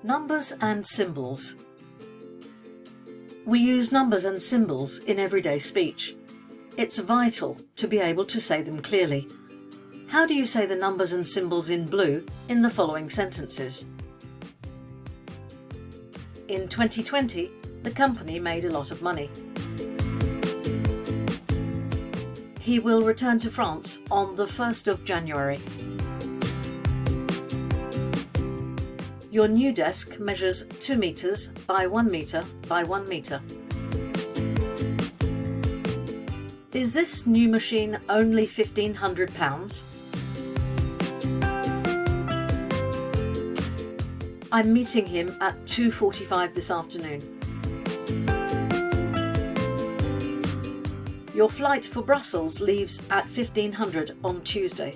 Numbers and symbols. We use numbers and symbols in everyday speech. It's vital to be able to say them clearly. How do you say the numbers and symbols in blue in the following sentences? In 2020, the company made a lot of money. He will return to France on the 1st of January. Your new desk measures 2 meters by 1 meter by 1 meter. Is this new machine only £1,500? I'm meeting him at 2:45 this afternoon. Your flight for Brussels leaves at 1500 on Tuesday.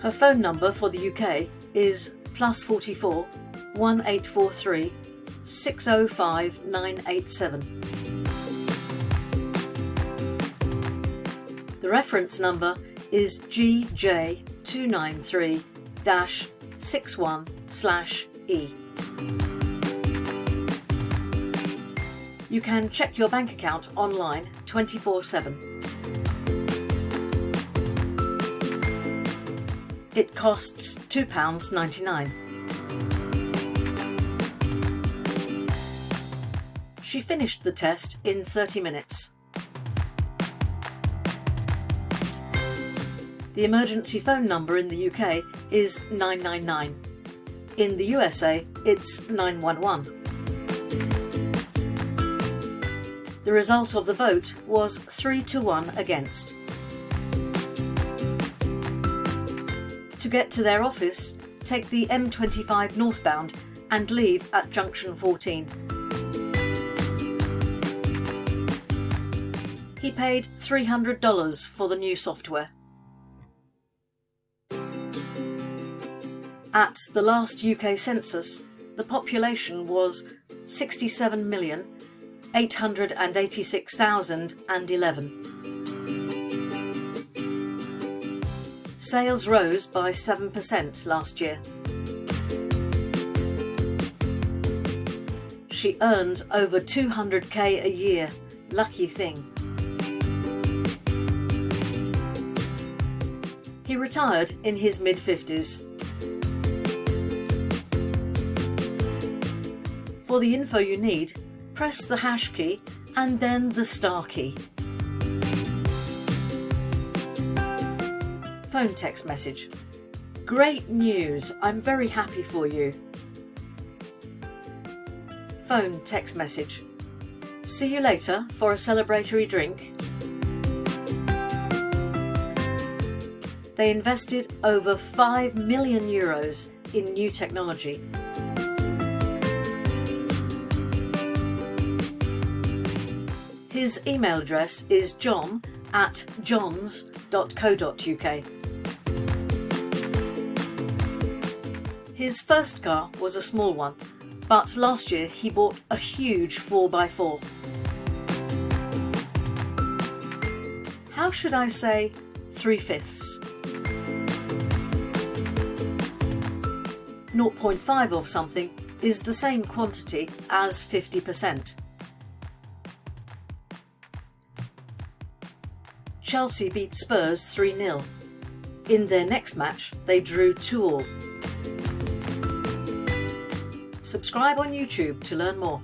Her phone number for the UK is +44 1843 605 987. The reference number is GJ293-61/E. You can check your bank account online 24/7. It costs £2.99. She finished the test in 30 minutes. The emergency phone number in the UK is 999. In the USA, it's 911. The result of the vote was 3-1 against. To get to their office, take the M25 northbound and leave at junction 14. He paid $300 for the new software. At the last UK census, the population was 67,886,011. Sales rose by 7% last year. She earns over 200k a year. Lucky thing. He retired in his mid-50s. For the info you need, press the hash key and then the star key. Phone text message. Great news, I'm very happy for you. Phone text message. See you later for a celebratory drink. They invested over €5 million in new technology. His email address is john@johns.co.uk. His first car was a small one, but last year he bought a huge 4x4. How should I say 3/5? 0.5 of something is the same quantity as 50%. Chelsea beat Spurs 3-0. In their next match, they drew 2-2. Subscribe on YouTube to learn more.